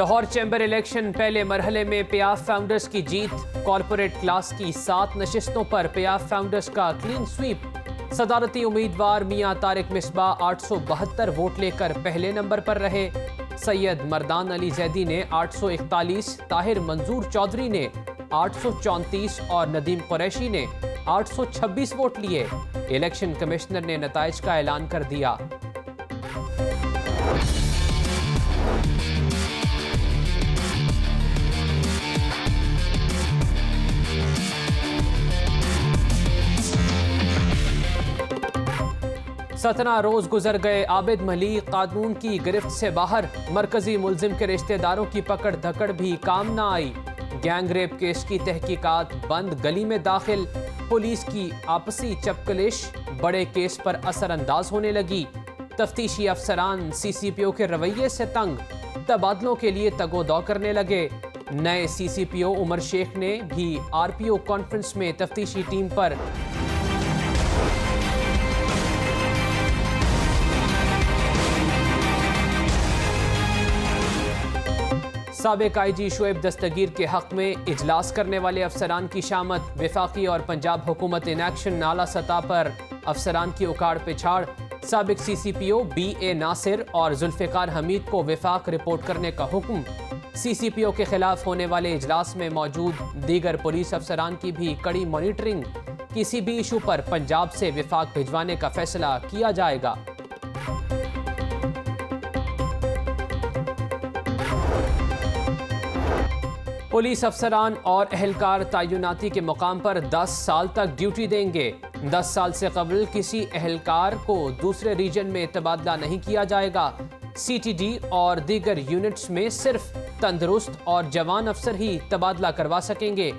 Lahore chamber election پہلے مرحلے میں پیاف فاؤنڈرز کی جیت، کارپوریٹ کلاس کی 7 نشستوں پر پیاف فاؤنڈرز کا کلین سویپ۔ صدارتی امیدوار میاں طارق مصباح 872 ووٹ لے کر پہلے نمبر پر رہے۔ سید مردان علی زیدی نے 841، طاہر منظور چودھری نے 834 اور ندیم قریشی نے 826 ووٹ لیے۔ الیکشن کمشنر نے نتائج کا اعلان کر دیا۔ ستنا روز گزر گئے، عابد ملیق قانون کی گرفت سے باہر، مرکزی ملزم کے رشتہ داروں کی پکڑ دھکڑ بھی کام نہ آئی۔ گینگ ریپ کیس کی تحقیقات بند گلی میں داخل، پولیس کی آپسی چپکلش بڑے کیس پر اثر انداز ہونے لگی۔ تفتیشی افسران سی سی پی او کے رویے سے تنگ، تبادلوں کے لیے تگ و دو کرنے لگے۔ نئے سی سی پی او عمر شیخ نے بھی آر پی او کانفرنس میں تفتیشی ٹیم پر سابق آئی جی شعیب دستگیر کے حق میں اجلاس کرنے والے افسران کی شامت، وفاقی اور پنجاب حکومت ان ایکشن اعلیٰ سطح پر افسران کی اکھاڑ پچھاڑ۔ سابق سی سی پی او بی اے ناصر اور ذوالفقار حمید کو وفاق رپورٹ کرنے کا حکم۔ سی سی پی او کے خلاف ہونے والے اجلاس میں موجود دیگر پولیس افسران کی بھی کڑی مانیٹرنگ، کسی بھی ایشو پر پنجاب سے وفاق بھجوانے کا فیصلہ کیا جائے گا۔ پولیس افسران اور اہلکار تعیناتی کے مقام پر 10 سال تک ڈیوٹی دیں گے۔ 10 سال سے قبل کسی اہلکار کو دوسرے ریجن میں تبادلہ نہیں کیا جائے گا۔ سی ٹی ڈی اور دیگر یونٹس میں صرف تندرست اور جوان افسر ہی تبادلہ کروا سکیں گے۔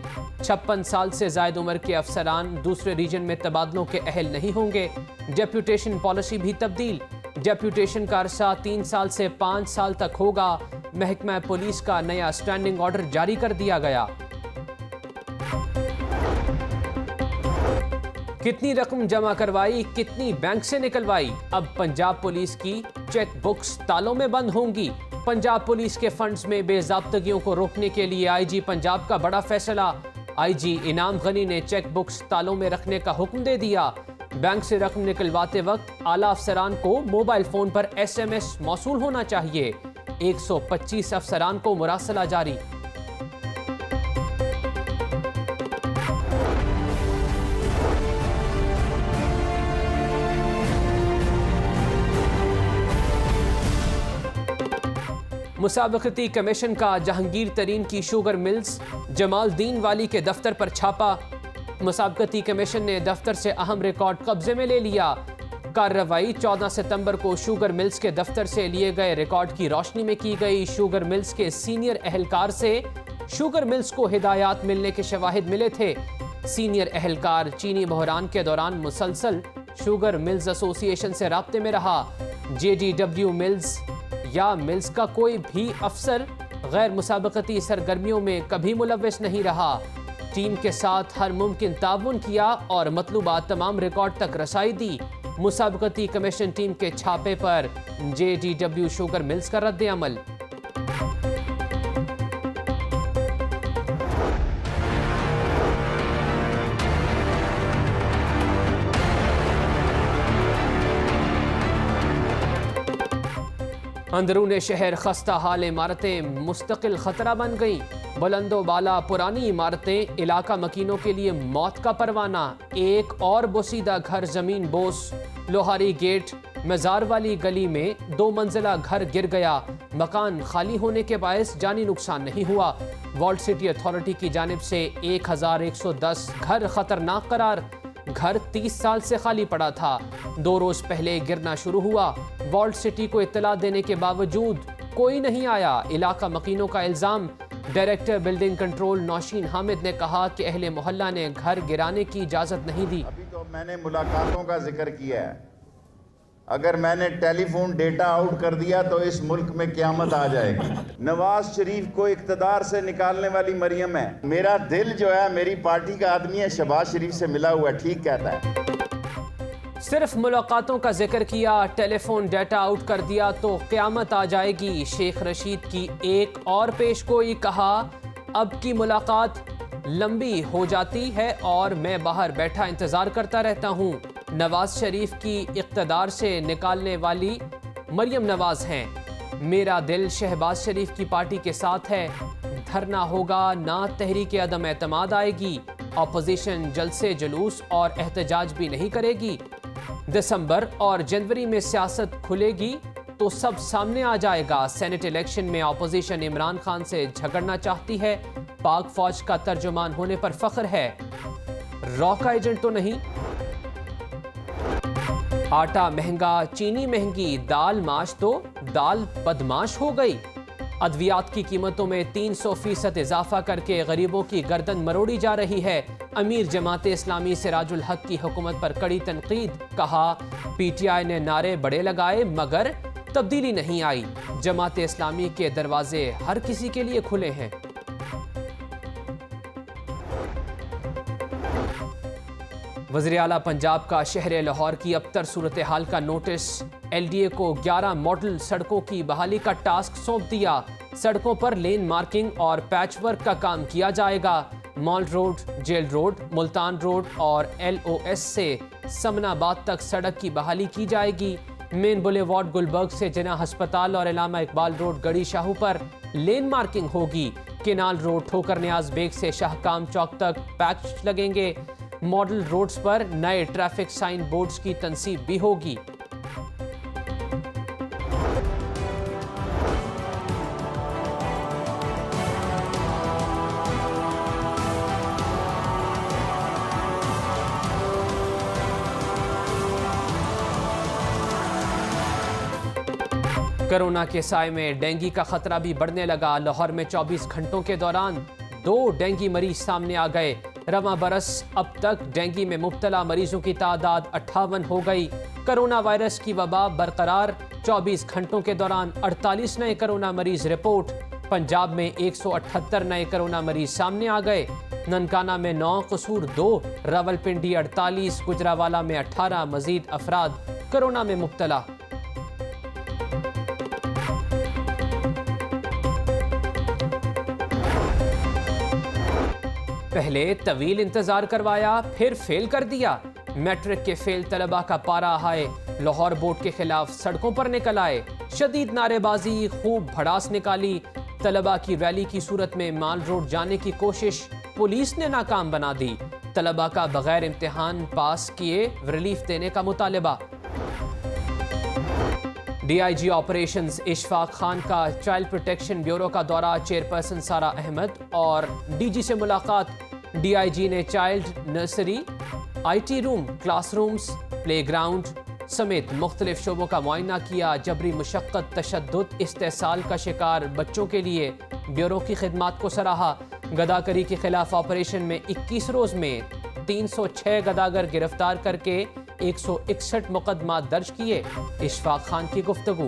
56 سال سے زائد عمر کے افسران دوسرے ریجن میں تبادلوں کے اہل نہیں ہوں گے۔ ڈیپوٹیشن پالیسی بھی تبدیل، ڈیپوٹیشن کا عرصہ 3 سال سے 5 سال تک ہوگا۔ محکمہ پولیس کا نیا سٹینڈنگ آرڈر جاری کر دیا گیا۔ کتنی رقم جمع کروائی، کتنی بینک سے نکلوائی، اب پنجاب پولیس کی چیک بکس تالوں میں بند ہوں گی۔ پنجاب پولیس کے فنڈز میں بے ضابطگیوں کو روکنے کے لیے آئی جی پنجاب کا بڑا فیصلہ۔ آئی جی انعام غنی نے چیک بکس تالوں میں رکھنے کا حکم دے دیا۔ بینک سے رقم نکلواتے وقت اعلیٰ افسران کو موبائل فون پر ایس ایم ایس موصول ہونا چاہیے۔ 125 افسران کو مراسلہ جاری۔ مسابقتی کمیشن کا جہانگیر ترین کی شوگر ملز جمال الدین والی کے دفتر پر چھاپا۔ مسابقتی کمیشن نے دفتر سے اہم ریکارڈ قبضے میں لے لیا۔ کارروائی 14 ستمبر کو شوگر ملز کے دفتر سے لیے گئے ریکارڈ کی روشنی میں کی گئی۔ شوگر ملز کے سینئر اہلکار سے شوگر ملز کو ہدایات ملنے کے شواہد ملے تھے۔ سینئر اہلکار چینی بحران کے دوران مسلسل شوگر ملز ایسوسی ایشن سے رابطے میں رہا۔ جے ڈی ڈبلیو ملز یا ملز کا کوئی بھی افسر غیر مسابقتی سرگرمیوں میں کبھی ملوث نہیں رہا۔ ٹیم کے ساتھ ہر ممکن تعاون کیا اور مطلوبہ تمام ریکارڈ تک رسائی دی۔ مسابقتی کمیشن ٹیم کے چھاپے پر J D W sugar mills کا رد عمل۔ اندرون شہر خستہ حال عمارتیں مستقل خطرہ بن گئیں۔ بلند و بالا پرانی عمارتیں علاقہ مکینوں کے لیے موت کا پروانہ۔ ایک اور بوسیدہ گھر زمین بوس۔ لوہاری گیٹ مزار والی گلی میں 2 منزلہ گھر گر گیا۔ مکان خالی ہونے کے باعث جانی نقصان نہیں ہوا۔ والٹ سٹی اتھارٹی کی جانب سے 1110 گھر خطرناک قرار۔ گھر 30 سال سے خالی پڑا تھا، 2 روز پہلے گرنا شروع ہوا۔ والٹ سٹی کو اطلاع دینے کے باوجود کوئی نہیں آیا۔ علاقہ مکینوں کا الزام۔ Director building control Nausheen Hamid نے کہا کہ اہل محلہ نے گھر گرانے کی اجازت نہیں دی۔ ابھی تو میں نے ملاقاتوں کا ذکر کیا ہے، اگر میں نے ٹیلی فون ڈیٹا آؤٹ کر دیا تو اس ملک میں قیامت آ جائے گی۔ نواز شریف کو اقتدار سے نکالنے والی مریم ہے۔ میرا دل جو ہے میری پارٹی کا آدمی ہے، شہباز شریف سے ملا ہوا ہے، ٹھیک کہتا ہے۔ صرف ملاقاتوں کا ذکر کیا، ٹیلی فون ڈیٹا آؤٹ کر دیا تو قیامت آ جائے گی۔ شیخ رشید کی ایک اور پیش گوئی، کہا اب کی ملاقات لمبی ہو جاتی ہے اور میں باہر بیٹھا انتظار کرتا رہتا ہوں۔ نواز شریف کی اقتدار سے نکالنے والی مریم نواز ہیں۔ میرا دل شہباز شریف کی پارٹی کے ساتھ ہے، دھرنا ہوگا نہ تحریک عدم اعتماد آئے گی۔ اپوزیشن جلسے جلوس اور احتجاج بھی نہیں کرے گی۔ دسمبر اور جنوری میں سیاست کھلے گی تو سب سامنے آ جائے گا۔ سینٹ الیکشن میں اپوزیشن عمران خان سے جھگڑنا چاہتی ہے، پاک فوج کا ترجمان ہونے پر فخر ہے، را کا ایجنٹ تو نہیں۔ آٹا مہنگا، چینی مہنگی، دال ماش تو دال بدماش ہو گئی۔ ادویات کی قیمتوں میں 300% اضافہ کر کے غریبوں کی گردن مروڑی جا رہی ہے۔ امیر جماعت اسلامی سراج الحق کی حکومت پر کڑی تنقید، کہا پی ٹی آئی نے نعرے بڑے لگائے مگر تبدیلی نہیں آئی۔ جماعت اسلامی کے دروازے ہر کسی کے لیے کھلے ہیں۔ وزیر اعلیٰ پنجاب کا شہر لاہور کی ابتر صورتحال کا نوٹس، ایل ڈی اے کو 11 ماڈل سڑکوں کی بحالی کا ٹاسک سونپ دیا۔ سڑکوں پر لین مارکنگ اور پیچ ورک کا کام کیا جائے گا۔ Mall Road, Jail Road, Multan Road اور ایل او ایس سے سمن آباد تک سڑک کی بحالی کی جائے گی۔ مین بولیوارڈ گلبرگ سے جناح ہسپتال اور علامہ اقبال روڈ گڑی شاہو پر لین مارکنگ ہوگی۔ کینال روڈ ٹھوکر نیاز بیگ سے شاہکام چوک تک پیچ لگیں گے۔ ماڈل روڈز پر نئے ٹریفک سائن بورڈز کی تنصیب بھی ہوگی۔ کرونا کے سائے میں ڈینگی کا خطرہ بھی بڑھنے لگا۔ لاہور میں 24 گھنٹوں کے دوران 2 ڈینگی مریض سامنے آ گئے۔ رواں برس اب تک ڈینگی میں مبتلا مریضوں کی تعداد 58 ہو گئی۔ کرونا وائرس کی وبا برقرار، 24 گھنٹوں کے دوران 48 نئے کرونا مریض رپورٹ۔ پنجاب میں 178 نئے کرونا مریض سامنے آ گئے۔ ننکانہ میں 9، قصور 2، راولپنڈی 48، گجرانوالہ میں 18 مزید افراد کرونا میں مبتلا۔ پہلے طویل انتظار کروایا پھر فیل کر دیا۔ میٹرک کے فیل طلبہ کا پارا ہائے، لاہور بورڈ کے خلاف سڑکوں پر نکل آئے۔ شدید نعرے بازی، خوب بھڑاس نکالی۔ طلبہ کی ریلی کی صورت میں مال روڈ جانے کی کوشش پولیس نے ناکام بنا دی۔ طلبہ کا بغیر امتحان پاس کیے ریلیف دینے کا مطالبہ۔ D I G operations Ashfaq Khan کا چائلڈ پروٹیکشن بیورو کا دورہ، چیئرپرسن سارا احمد اور ڈی جی سے ملاقات۔ ڈی آئی جی نے child nursery, I T room, class rooms, play ground سمیت مختلف شعبوں کا معائنہ کیا۔ جبری مشقت، تشدد، استحصال کا شکار بچوں کے لیے بیورو کی خدمات کو سراہا۔ گداکری کے خلاف آپریشن میں 21 روز میں 306 گداگر گرفتار کر کے 161 مقدمات درج کیے۔ اشفاق خان کی گفتگو۔